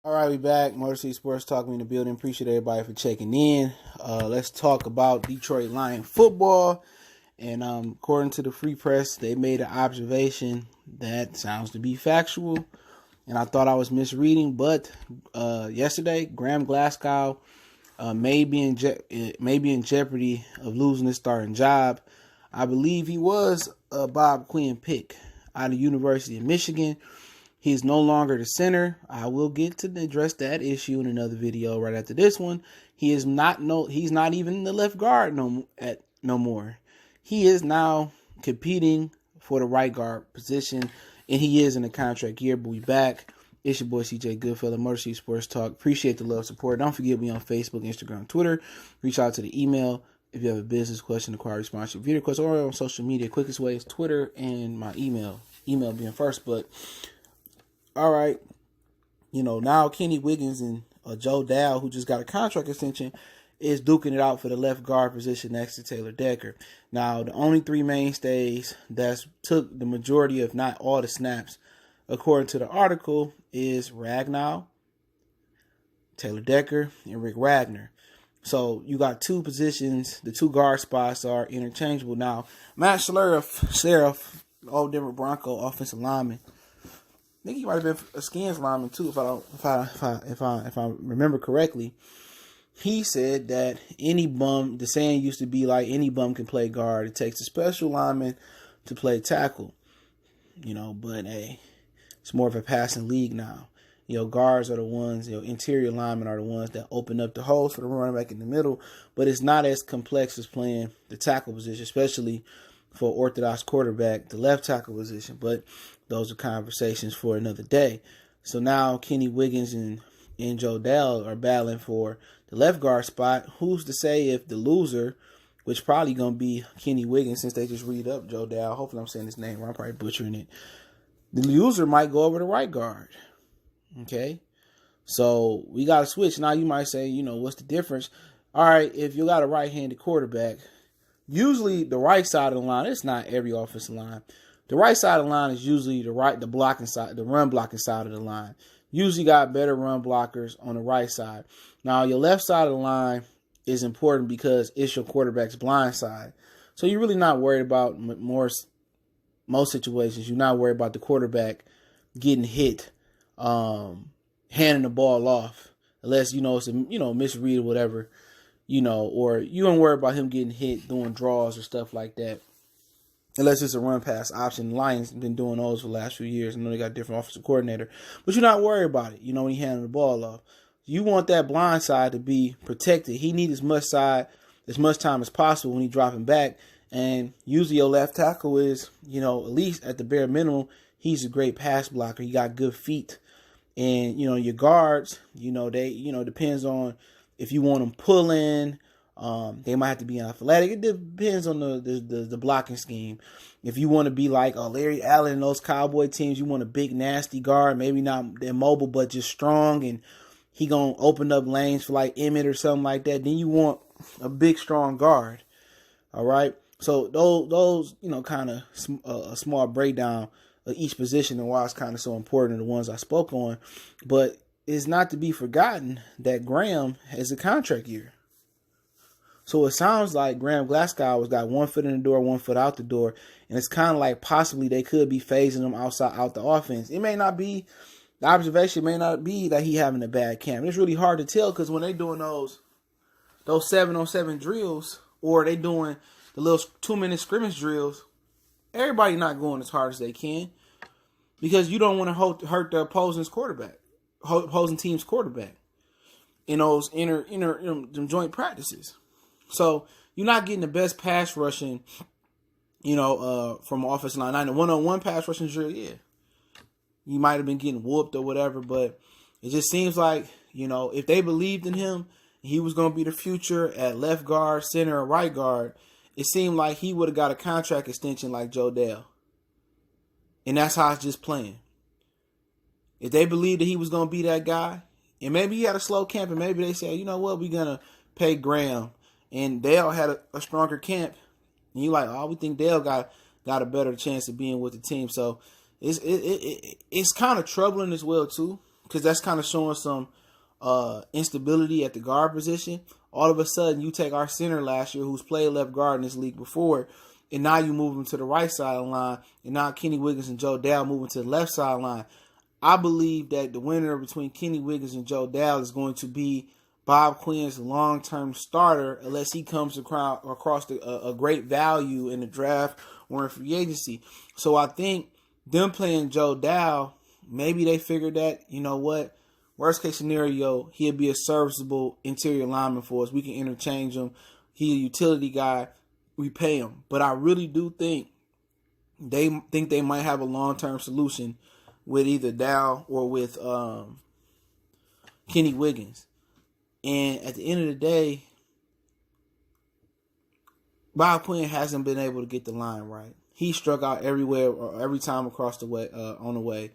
All right, we back. Motor City Sports Talk. We in the building. Appreciate everybody for checking in. Let's talk about Detroit Lion football. And according to the Free Press, they made an observation that sounds to be factual. And I thought I was misreading, but yesterday, Graham Glasgow may be in jeopardy of losing his starting job. I believe he was a Bob Quinn pick out of the University of Michigan. He is no longer the center. I will get to address that issue in another video right after this one. He's not even the left guard no more. He is now competing for the right guard position, and he is in the contract year. But we back. It's your boy CJ Goodfellow, Motor City Sports Talk. Appreciate the love, support. Don't forget me on Facebook, Instagram, Twitter. Reach out to the email if you have a business question, inquiry, sponsorship, video request, or on social media. Quickest way is Twitter and my email. Email being first, but. All right, now Kenny Wiggins and Joe Dahl, who just got a contract extension, is duking it out for the left guard position next to Taylor Decker. Now, the only three mainstays that took the majority, if not all the snaps, according to the article, is Ragnow, Taylor Decker, and Rick Wagner. So you got two positions. The two guard spots are interchangeable. Now, Matt Sheriff, old Denver Bronco offensive lineman, I think he might have been a skins lineman too, if I remember correctly. He said that the saying used to be like any bum can play guard. It takes a special lineman to play tackle, but hey, it's more of a passing league now. Guards are the ones, interior linemen are the ones that open up the holes for the running back in the middle, but it's not as complex as playing the tackle position, especially for orthodox quarterback, the left tackle position. But those are conversations for another day. So now Kenny Wiggins and Joe Dahl are battling for the left guard spot. Who's to say if the loser, which probably going to be Kenny Wiggins since they just read up Joe Dahl. Hopefully I'm saying his name right. I'm probably butchering it. The loser might go over to right guard. Okay? So we got to switch. Now you might say, what's the difference? All right, if you got a right-handed quarterback, usually the right side of the line, it's not every offensive line. The right side of the line is usually the blocking side, the run blocking side of the line. Usually got better run blockers on the right side. Now, your left side of the line is important because it's your quarterback's blind side. So you're really not worried about most situations. You're not worried about the quarterback getting hit, handing the ball off, unless, it's a, misread or whatever, or you don't worry about him getting hit doing draws or stuff like that. Unless it's a run pass option. The Lions have been doing those for the last few years. I know they got a different offensive coordinator. But you're not worried about it, when he handing the ball off. You want that blind side to be protected. He needs as much time as possible when he's dropping back. And usually your left tackle is, at least at the bare minimum, he's a great pass blocker. He got good feet. And, your guards, they, depends on if you want them pulling. They might have to be athletic. It depends on the blocking scheme. If you want to be like Larry Allen and those Cowboy teams, you want a big nasty guard, maybe not mobile but just strong, and he gonna open up lanes for like Emmett or something like that. Then you want a big strong guard. All right. So those kind of a small breakdown of each position and why it's kind of so important, the ones I spoke on. But it's not to be forgotten that Graham has a contract year. So it sounds like Graham Glasgow has got 1 foot in the door, 1 foot out the door. And it's kind of like possibly they could be phasing him out the offense. It may not be, the observation may not be that he having a bad camp. It's really hard to tell because when they doing those 7-on-7 drills, or they doing the little 2-minute scrimmage drills, everybody not going as hard as they can because you don't want to hurt the opposing team's quarterback in those them joint practices. So you're not getting the best pass rushing, from offensive line. Not in the one-on-one pass rushing drill, yeah. You might have been getting whooped or whatever, but it just seems like, if they believed in him, he was going to be the future at left guard, center, or right guard, it seemed like he would have got a contract extension like Joe Dahl. And that's how it's just playing. If they believed that he was going to be that guy, and maybe he had a slow camp, and maybe they said, we're going to pay Graham. And Dahl had a stronger camp. And you're like, we think Dahl got got a better chance of being with the team. So it's kind of troubling as well too, because that's kind of showing some instability at the guard position. All of a sudden, you take our center last year, who's played left guard in this league before, and now you move him to the right sideline, and now Kenny Wiggins and Joe Dahl moving to the left sideline. I believe that the winner between Kenny Wiggins and Joe Dahl is going to be Bob Quinn's long-term starter, unless he comes across a great value in the draft or in free agency. So I think them playing Joe Dahl, maybe they figured that, you know what, worst case scenario, he'll be a serviceable interior lineman for us. We can interchange him. He's a utility guy. We pay him. But I really do think they might have a long-term solution with either Dahl or with Kenny Wiggins. And at the end of the day, Bob Quinn hasn't been able to get the line right. He struck out everywhere or every time across the way on the way.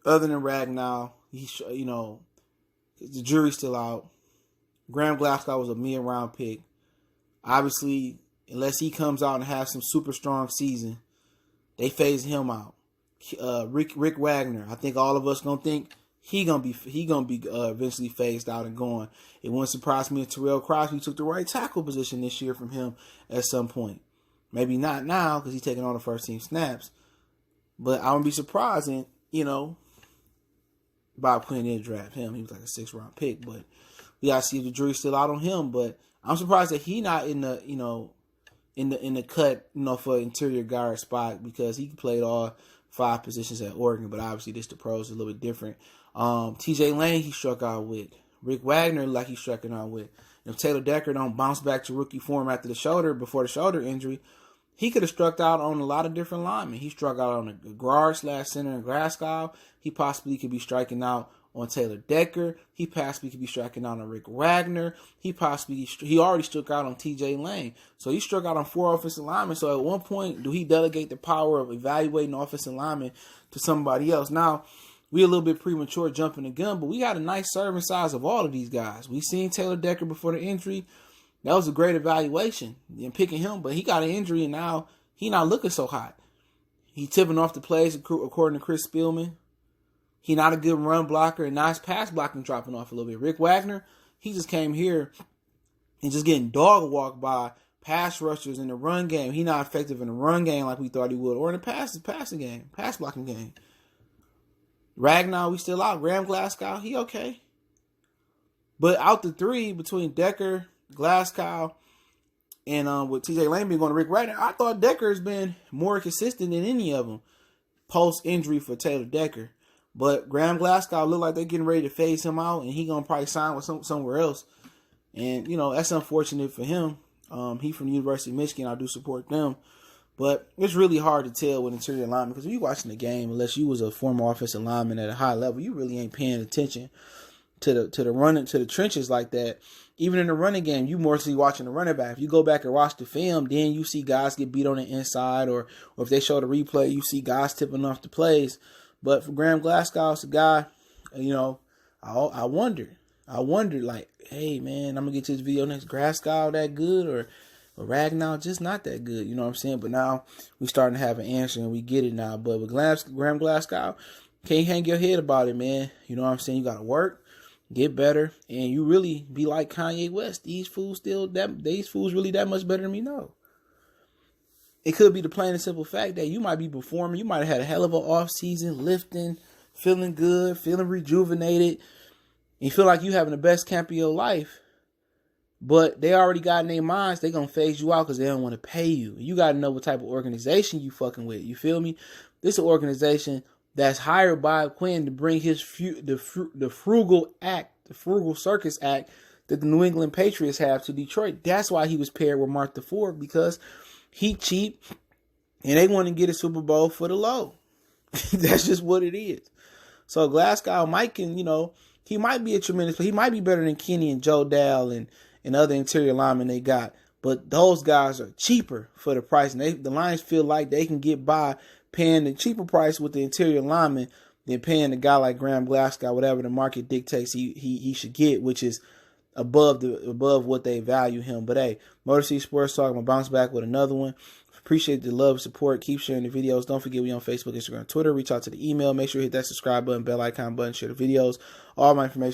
Other than Ragnow, the jury's still out. Graham Glasgow was a mid-round pick. Obviously, unless he comes out and has some super strong season, they phase him out. Rick Wagner, I think all of us gonna think he gonna be eventually phased out and gone. It wouldn't surprise me if Terrell Crosby took the right tackle position this year from him at some point. Maybe not now because he's taking on the first team snaps, but I wouldn't be surprised. And Bob Quinn didn't draft him. He was like a 6th-round pick, but we gotta see if the jury's still out on him. But I'm surprised that he not in the in the cut for interior guard spot, because he played all 5 positions at Oregon. But obviously this the pros is a little bit different. TJ Lane he struck out with. Rick Wagner like he's striking out with. If Taylor Decker don't bounce back to rookie form before the shoulder injury, he could have struck out on a lot of different linemen. He struck out on a guard/center in Glasgow. He possibly could be striking out on Taylor Decker. He possibly could be striking out on Rick Wagner. He already struck out on TJ Lane. So he struck out on 4 offensive linemen. So at one point, do he delegate the power of evaluating offensive linemen to somebody else? Now, we a little bit premature jumping the gun, but we got a nice serving size of all of these guys. We seen Taylor Decker before the injury. That was a great evaluation in picking him, but he got an injury and now he not looking so hot. He tipping off the plays according to Chris Spielman. He not a good run blocker, and now his pass blocking dropping off a little bit. Rick Wagner, he just came here and just getting dog walked by pass rushers in the run game. He not effective in the run game like we thought he would, or in the pass blocking game. Ragnow, we still out. Graham Glasgow, he okay. But out the 3 between Decker, Glasgow, and with TJ Lane being going to Rick Wagner, I thought Decker's been more consistent than any of them post-injury for Taylor Decker. But Graham Glasgow look like they're getting ready to phase him out, and he going to probably sign with somewhere else. And, that's unfortunate for him. He from the University of Michigan. I do support them. But it's really hard to tell with interior linemen, because when you're watching the game, unless you was a former offensive lineman at a high level, you really ain't paying attention to the running, to the trenches like that. Even in the running game, you mostly watching the running back. If you go back and watch the film, then you see guys get beat on the inside, or if they show the replay, you see guys tipping off the plays. But for Graham Glasgow, it's a guy, I wonder, like, hey, man, I'm going to get to this video next. Glasgow that good, or Ragnow just not that good, you know what I'm saying? But now we starting to have an answer, and we get it now. But with Graham Glasgow, can't hang your head about it, man. You know what I'm saying? You got to work, get better, and you really be like Kanye West. These fools really that much better than me? No. It could be the plain and simple fact that you might be performing. You might have had a hell of an off season, lifting, feeling good, feeling rejuvenated. You feel like you having the best camp of your life. But they already got in their minds they're going to phase you out because they don't want to pay you. You got to know what type of organization you fucking with. You feel me? This is an organization that's hired by Quinn to bring the frugal circus act that the New England Patriots have to Detroit. That's why he was paired with Martha Ford, because he cheap and they want to get a Super Bowl for the low. That's just what it is. So Glasgow he might be a tremendous, but he might be better than Kenny and Joe Dahl and other interior linemen they got. But those guys are cheaper for the price. And the Lions feel like they can get by paying the cheaper price with the interior lineman than paying a guy like Graham Glasgow, whatever the market dictates he should get, which is above what they value him. But hey, Motor City Sports Talk, I'm going to bounce back with another one. Appreciate the love, support. Keep sharing the videos. Don't forget we on Facebook, Instagram, Twitter. Reach out to the email. Make sure you hit that subscribe button, bell icon button, share the videos. All my information